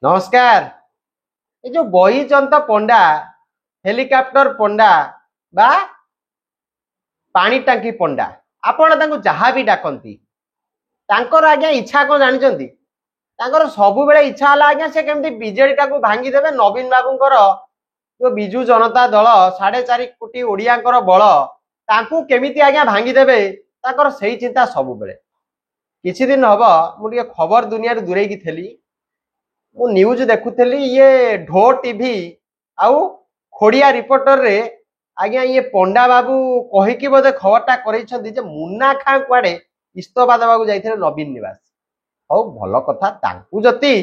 नमस्कार। ये जो बहीचंद पंडा हेलिकॉप्टर पंडा बा पानी टांकी पंडा आपण तांको जहाँ भी डाकती तांकर आज्ञा इच्छा कौन जानते सब बेले इच्छा है आज्ञा से केमती बीजेडी टाक भांगीदेवे नवीन बाबूंकर जो बिजु जनता दल 4.5 कोटी ओडियांकर बल तांको केमिति आज्ञा भांगीदेवे तांकर सही चिंता सब बेले किछि दिन हबो मु खबर दुनिया दूरे की थेली मु न्यूज देखुली ये ढो टीवी आउ खोड़िया रिपोर्टर रे आज्ञा ये पंडा बाबू कहीकि बोधे खबरटा कर मुन्ना खां कुआडे इस्तफा देवाक जाइए नवीन निवास हौ भल कथा तांकु जति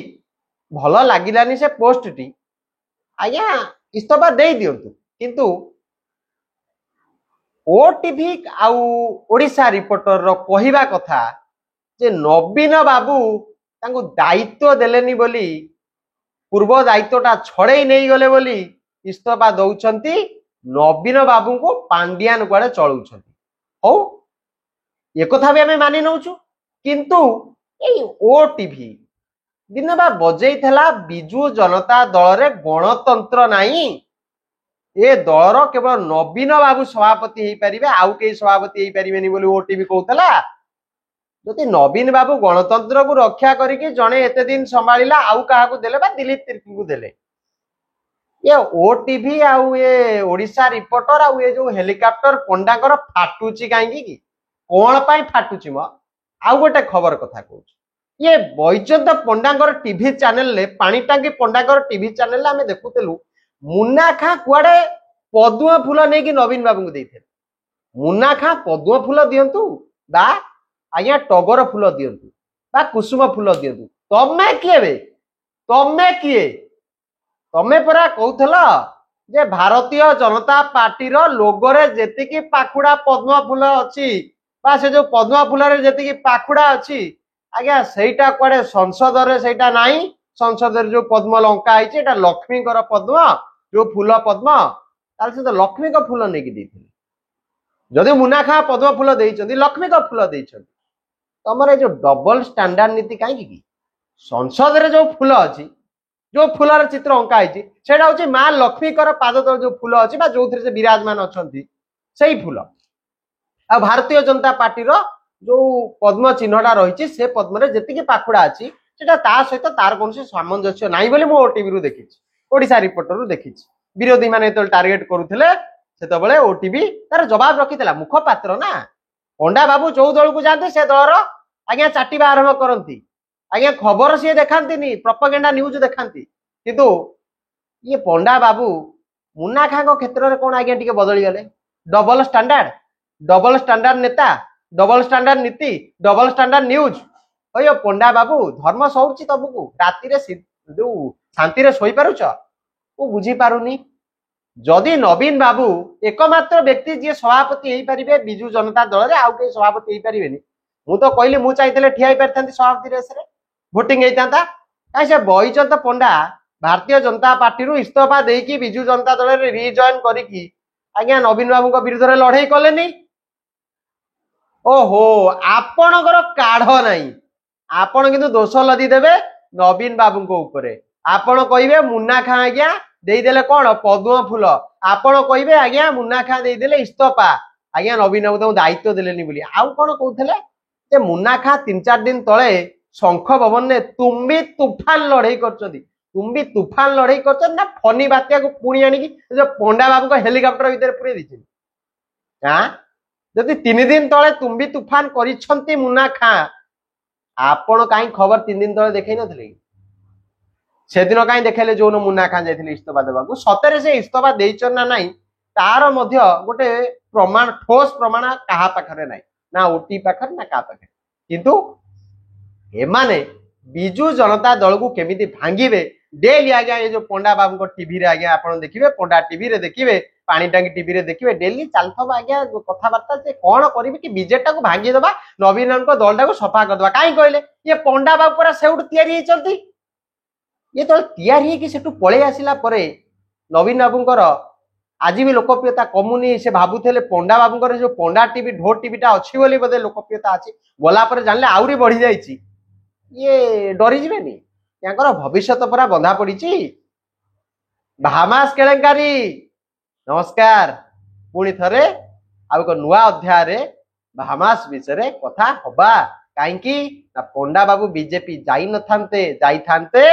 भल लागिलानी से पोस्ट टी आज्ञा इस्तफा दे दिंतु किंतु ओटीवी आउ ओडिशा रिपोर्टर रो कहिबा कथा जे नवीन बाबू तांकु दायित्व देलेनी बोली पूर्व दायित्वटा छड़े नहीं गले बोली इस्तफा दौरान नवीन बाबू को पांडियान कुआडे चलुछंती हौ एक कथा भी आमे मानि नौछु किंतु ए ओटीवी दिन बा बजई थला बिजु जनता दल रे गणतंत्र नाही ए दलर केवल नवीन बाबू सभापति हो पारे आउ कई सभापति हो पारे बोली ओटीवी कहूला जदि नवीन बाबू गणतंत्र को रक्षा करके जड़े एत दिन संभाला आउ क्या देले बा दिलीप तिर्की को देले ये ओटीवी आउ ये ओडिशा रिपोर्टर आउ ये जो हेलिकॉप्टर पंडाकर फाटुची कहीं कौन पाई फाटुची म आउ गोटे खबर कथा कहूँ ये बैजंत पंडाकर टीवी चैनल ले पानी टांकी पंडाकर टीवी चैनल ले आमे देखुतलु मुन्ना खां कुआडे पद्म फूल नहीं कि नवीन बाबू को देते मुन्ना खां पद्म फूल दिंतु बा आज्ञा टगर फूल दिंतु बा कुसुम फूल दिंतु तमे किए बे तमे किए तमे परा कहूथल जे भारतीय जनता पार्टी रो लोगो रे जेतिकी पाखुड़ा पद्म फूल अच्छी बा से जो पद्म फूल रे जेतिकी पाखुड़ा अच्छी आज्ञा सेटा कुआडे संसद रे सेटा नाही संसद रे जो पद्म लंका आइছে एटा लक्ष्मी कर पद्म जो फूल पद्म ताल से तो लक्ष्मी का फूल नहीं कि जदि मुन्ना खां पद्म फूल देइछंती लक्ष्मी का फूल देइछंती तमरे जो डबल स्टैंडर्ड नीति कहीं संसद रे जो फूल अच्छी जो फूलर चित्र अंका है सेटा हूँ माँ लक्ष्मी कर पाद तल जो फूल अच्छी जो से विराजमान अच्छा से फूल आ भारतीय जनता पार्टी रो जो पद्म चिन्हटा रही से पद्म जी पाखुड़ा अच्छी सेटा सहित तार कौन सामंजस्य ना बोली मु ओटीवी रु देखी ओडिशा रिपोर्टर रु देखी विरोधी मैंने जो टार्गेट करुले से ओटीवी तार जवाब रखी मुखपात्र ना पंडा बाबू जो दल को जाते से दलर आज्ञा चाटिबा आरंभ करती आज्ञा खबर सी देखाती प्रोपेगेंडा न्यूज देखाती किंतु ये पंडा बाबू मुन्ना खां क्षेत्र में कौन आज्ञा टी बदली गले डबल स्टैंडर्ड नेता डबल स्टैंडर्ड नीति डबल स्टैंडर्ड न्यूज अयो पंडा बाबू धर्म सौची तुमको राति जो शांति सोई पारुच वो बुझी पारुनी जदि नवीन बाबू एकमात्र व्यक्ति जी सभापति हो पारे बिजु जनता दल में आउ कई सभापति हो पारे मु तो कहली मु चाहिए ठिया पारि सभापति रेस भोटिंग होता कहीं से बहीचंद पंडा भारतीय जनता पार्टी रु इस्तफा देकी बिजु जनता दल में रिजॉइन करी आज्ञा नवीन बाबू विरुद्ध में लड़े कले ओहो आपणकर काढ़ नहीं आपण किंतु दोष लदी देवे नवीन बाबू ऊपर आपण कहे मुन्ना खां आज्ञा देदेले कौन पद्म फूल आपण कहे आज्ञा मुन्ना खां देदेले इस्तफा आज्ञा नवीन बाबू दायित्व देलेनी बोली आउ कौन कहते मुन्ना खां 3-4 दिन तले शंख भवन ने तुम्बी तूफान लड़ई तुम्बी तूफान लड़ई कर ना फनी बात्या को पुणी आनिकी जो पंडा बाबू को हेलिकॉप्टर भीतर पूरे दी जदि 3 दिन तले तुम्बी तूफान करिसंती मुन्ना खां आपण कहीं खबर 3 दिन तले देखई नथिले से दिन कहीं देखेले जो मुन्ना खां जाइथिले इस्तफा देबाकू सतरे से इस्तफा देइछन ना नहीं तार मध्य गोटे प्रमाण ठोस प्रमाण कहा पाखरे नहीं ना ओटी पाखरे ना का पाखरे किंतु एमाने बिजु जनता दल को केमिति भांगिबे डेली आज्ञा ये जो पंडा बाबू को टीवी रे आज्ञा आपण देखिबे पंडा टीवी रे देखिबे पानी टांकी टीवी रे देखिबे डेली चलथबा आज्ञा कथाबार्ता से कौन करिबे कि बीजेटा को भांगी दबा नवीन को दलटा को सफा कर दबा काई कहले ये पंडा बाबू पूरा सेउट तैयारी हेचंती ये तो तैयारी है कि सेटू पळे आसिला परे नवीन बाबूंकर आज भी लोकप्रियता कमुनी से भावुले पंडा बाबूंकर जो पंडा टीवी ढो टीवीटा अच्छी बोली बोधे लोकप्रियता अच्छी गला पर जानले आउरी बढ़ी जाइए ये डरी जीवेनी ତାଙ୍କର ଭବିଷ୍ୟତ ପରା ବନ୍ଧା ପଡିଛି। ଭାମାସ କେଳେଙ୍କାରୀ। ନମସ୍କାର, ପୁଣି ଥରେ ଆଉ ଏକ ନୂଆ ଅଧ୍ୟାୟରେ ଭାମାସ ବିଷୟରେ କଥା ହବା। କାହିଁକି ନା ପଣ୍ଡା ବାବୁ ବିଜେପି ଯାଇଥାନ୍ତେ